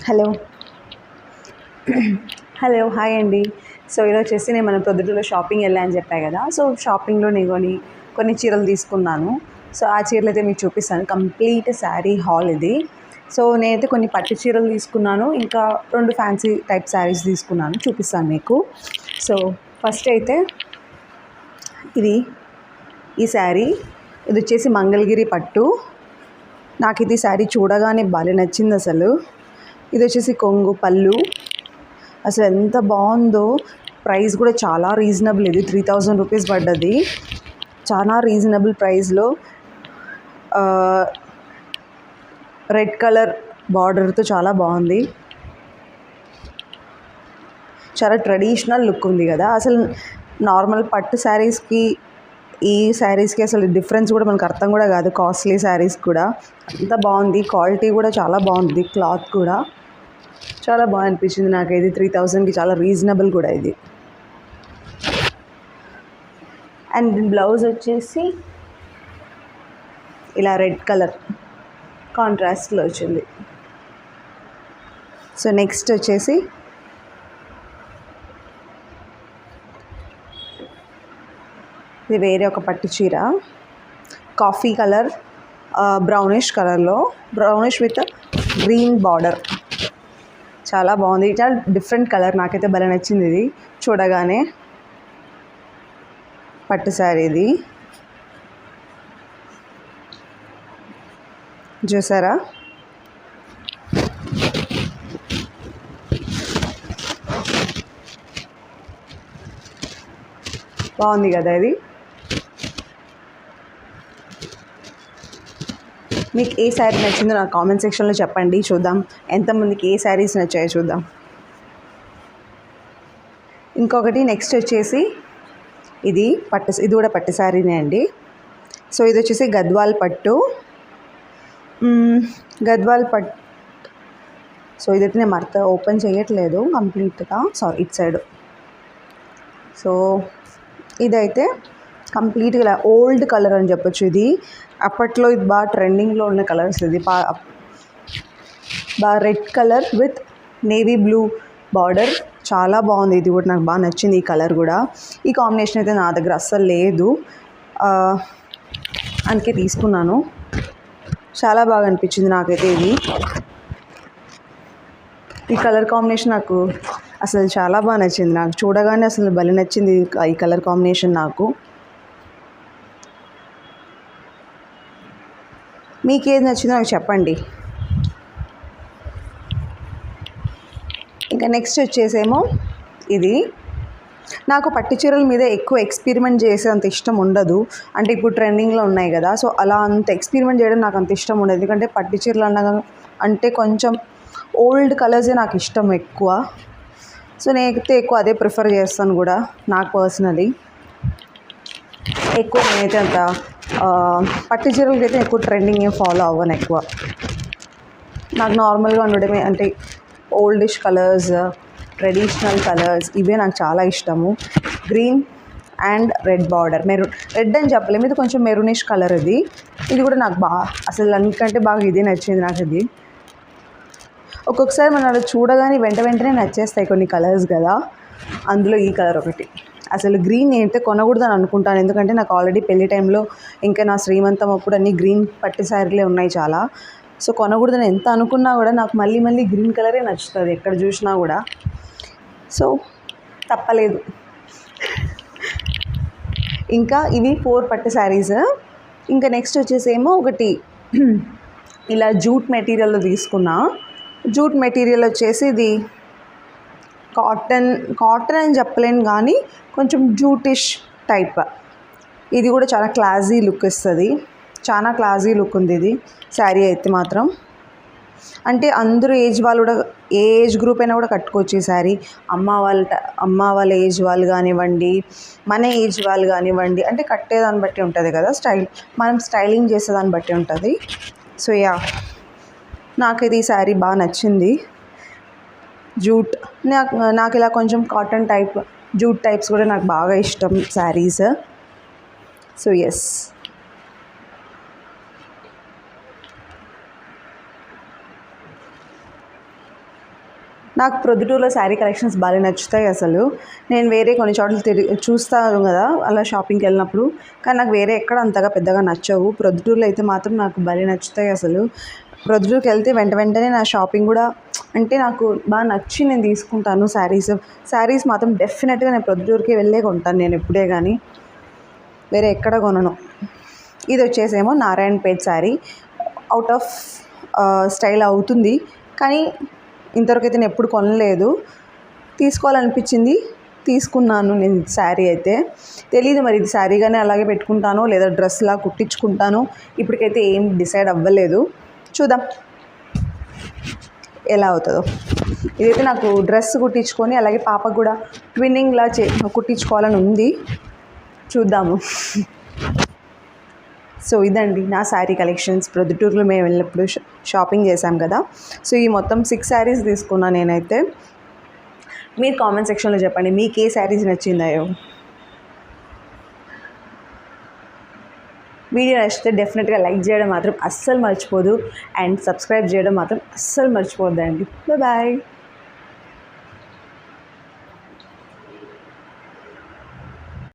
Hello hello hi అండి. So ఈరోజు వచ్చేసి నేను మన ప్రొద్దుటూరులో షాపింగ్ వెళ్ళా అని చెప్పా కదా. సో షాపింగ్లో నేను కొన్ని చీరలు తీసుకున్నాను. సో ఆ చీరలు అయితే మీకు చూపిస్తాను. కంప్లీట్ శారీ హాల్ ఇది. సో నేనైతే కొన్ని పట్టు చీరలు తీసుకున్నాను, ఇంకా 2 ఫ్యాన్సీ టైప్ శారీస్ తీసుకున్నాను, చూపిస్తాను మీకు. సో ఫస్ట్ అయితే ఇది ఈ శారీ, ఇది వచ్చేసి మంగళగిరి పట్టు. నాకు ఇది శారీ చూడగానే భలే నచ్చింది అసలు. ఇది వచ్చేసి కొంగు పళ్ళు, అసలు ఎంత బాగుందో. ప్రైస్ కూడా చాలా రీజనబుల్. ఇది 3000 రూపీస్ పడ్డది. చాలా రీజనబుల్ ప్రైస్లో రెడ్ కలర్ బార్డర్తో చాలా బాగుంది. చాలా ట్రెడిషనల్ లుక్ ఉంది కదా. అసలు నార్మల్ పట్టు శారీస్కి ఈ శారీస్కి అసలు డిఫరెన్స్ కూడా మనకు అర్థం కూడా కాదు. కాస్ట్లీ శారీస్ కూడా అంత బాగుంది. క్వాలిటీ కూడా చాలా బాగుంది. క్లాత్ కూడా చాలా బాగా అనిపించింది నాకు. ఇది 3000కి చాలా రీజనబుల్ కూడా ఇది. అండ్ బ్లౌజ్ వచ్చేసి ఇలా రెడ్ కలర్ కాంట్రాస్ట్లో వచ్చింది. సో నెక్స్ట్ వచ్చేసి ఇది వేరే ఒక పట్టు చీర, కాఫీ కలర్, బ్రౌనిష్ కలర్లో, బ్రౌనిష్ విత్ గ్రీన్ బార్డర్. చాలా బాగుంది. చాలా డిఫరెంట్ కలర్, నాకైతే భలే నచ్చింది ఇది చూడగానే. పట్టు శారీ ఇది చూసారా. బాగుంది కదా ఇది. మీకు ఏ శారీ నచ్చిందో నాకు కామెంట్ సెక్షన్లో చెప్పండి. చూద్దాం ఎంతమందికి ఏ శారీస్ నచ్చాయో చూద్దాం. ఇంకొకటి నెక్స్ట్ వచ్చేసి ఇది కూడా పట్టు శారీనే అండి. సో ఇది వచ్చేసి గద్వాల్ పట్టు. గద్వాల్ పట్టు. సో ఇదైతే నేను ఓపెన్ చేయట్లేదు కంప్లీట్గా, సారీ ఇట్ సైడ్. సో ఇదైతే కంప్లీట్గా ఇలా ఓల్డ్ కలర్ అని చెప్పొచ్చు. ఇది అప్పట్లో ఇది బాగా ట్రెండింగ్లో ఉన్న కలర్స్. ఇది బాగా red colour with navy blue border, చాలా బాగుంది. ఇది కూడా నాకు బాగా నచ్చింది ఈ కలర్ కూడా. ఈ కాంబినేషన్ అయితే నా దగ్గర అస్సలు లేదు, అందుకే తీసుకున్నాను. చాలా బాగా అనిపించింది నాకైతే ఇది. ఈ కలర్ కాంబినేషన్ నాకు అసలు చాలా బాగా నచ్చింది. నాకు చూడగానే అసలు భలే నచ్చింది ఈ కలర్ కాంబినేషన్ నాకు. మీకు ఏది నచ్చిందో నాకు చెప్పండి. ఇంకా నెక్స్ట్ వచ్చేసేమో ఇది. నాకు పట్టు చీరల మీద ఎక్కువ ఎక్స్పెరిమెంట్ చేసే అంత ఇష్టం ఉండదు. అంటే ఇప్పుడు ట్రెండింగ్లో ఉన్నాయి కదా, సో అలా అంత ఎక్స్పెరిమెంట్ చేయడం నాకు అంత ఇష్టం ఉండదు. ఎందుకంటే పట్టు చీరలు అంటే కొంచెం ఓల్డ్ కలర్సే నాకు ఇష్టం ఎక్కువ. సో నేనైతే ఎక్కువ అదే ప్రిఫర్ చేస్తాను కూడా. నాకు పర్సనలీ ఎక్కువ నేనైతే అంత పట్టు చీరలకి అయితే ఎక్కువ ట్రెండింగ్ ఏం ఫాలో అవ్వను ఎక్కువ. నాకు నార్మల్గా ఉండడమే, అంటే ఓల్డిష్ కలర్స్, ట్రెడిషనల్ కలర్స్, ఇవే నాకు చాలా ఇష్టము. Green and red border, red అని చెప్పలేము, ఇది కొంచెం మెరూనిష్ కలర్. ఇది కూడా నాకు అసలు అన్నికంటే బాగా ఇదే నచ్చింది నాకు. ఇది ఒక్కొక్కసారి మనం అలా చూడగానే వెంటనే నచ్చేస్తాయి కొన్ని కలర్స్ కదా. అందులో ఈ కలర్ ఒకటి. అసలు గ్రీన్ నేనైతే కొనకూడదని అనుకుంటాను, ఎందుకంటే నాకు ఆల్రెడీ పెళ్లి టైంలో ఇంకా నా శ్రీమంతం అప్పుడు అన్ని గ్రీన్ పట్టు శారీలే ఉన్నాయి చాలా. సో కొనకూడదని ఎంత అనుకున్నా కూడా నాకు మళ్ళీ గ్రీన్ కలరే నచ్చుతుంది ఎక్కడ చూసినా కూడా. సో తప్పలేదు. ఇంకా ఇవి 4 పట్టు శారీస్. ఇంకా నెక్స్ట్ వచ్చేసేమో ఒకటి ఇలా జూట్ మెటీరియల్లో తీసుకున్నా. జూట్ మెటీరియల్ వచ్చేసి ఇది కాటన్ అని చెప్పలేను కానీ కొంచెం జూటిష్ టైప్. ఇది కూడా చాలా క్లాసీ లుక్ ఇస్తుంది. చాలా క్లాసీ లుక్ ఉంది ఇది శారీ అయితే మాత్రం. అంటే అందరూ వాళ్ళు కూడా, ఏ ఏజ్ గ్రూప్ అయినా కూడా కట్టుకోవచ్చు ఈ శారీ. అమ్మ వాళ్ళ ఏజ్ వాళ్ళు కానివ్వండి, మన ఏజ్ వాళ్ళు కానివ్వండి, అంటే కట్టేదాన్ని బట్టి ఉంటుంది కదా మనం స్టైలింగ్ చేసేదాన్ని బట్టి ఉంటుంది. సో నాకైతే ఈ శారీ బాగా నచ్చింది. జూట్ నాకు ఇలా కొంచెం కాటన్ టైప్, జూట్ టైప్స్ కూడా నాకు బాగా ఇష్టం శారీస్. సో ఎస్, నాకు ప్రొద్దుటూరులో శారీ కలెక్షన్స్ బాగా నచ్చుతాయి అసలు. నేను వేరే కొన్ని చోట్ల చూస్తాను కదా అలా షాపింగ్కి వెళ్ళినప్పుడు, కానీ నాకు వేరే ఎక్కడ అంతగా పెద్దగా నచ్చవు. ప్రొద్దుటూరులో అయితే మాత్రం నాకు భలే నచ్చుతాయి అసలు. ప్రొద్దుటూరుకి వెళ్తే వెంటనే నా షాపింగ్ కూడా అంటే నాకు బాగా నచ్చి నేను తీసుకుంటాను శారీస్ మాత్రం డెఫినెట్గా నేను ప్రొద్దుటూరుకి వెళ్ళే కొంటాను నేను ఎప్పుడే కానీ, వేరే ఎక్కడ కొనను. ఇది వచ్చేసేమో Narayanpet sari. Out of style అవుతుంది, కానీ ఇంతవరకు అయితే నేను ఎప్పుడు కొనలేదు. తీసుకోవాలనిపించింది, తీసుకున్నాను నేను శారీ అయితే. తెలీదు మరి ఇది శారీగానే అలాగే పెట్టుకుంటానో లేదా డ్రెస్లా కుట్టించుకుంటానో ఇప్పటికైతే ఏం డిసైడ్ అవ్వలేదు. చూద్దాం ఎలా అవుతుందో. ఇదైతే నాకు డ్రెస్ కుట్టించుకొని అలాగే పాపకు కూడా ట్విన్నింగ్లా కుట్టించుకోవాలని ఉంది. చూద్దాము. సో ఇదండి నా శారీ కలెక్షన్స్. ప్రొద్దుటూరులో మేము వెళ్ళినప్పుడు షాపింగ్ చేశాం కదా. సో ఈ మొత్తం 6 శారీస్ తీసుకున్నాను నేనైతే. మీరు కామెంట్ సెక్షన్లో చెప్పండి మీకు ఏ శారీస్ నచ్చిందాయో. వీడియో నచ్చితే డెఫినెట్గా లైక్ చేయడం మాత్రం అస్సలు మర్చిపోదు, అండ్ సబ్స్క్రైబ్ చేయడం మాత్రం అస్సలు మర్చిపోద్దండి. బాయ్.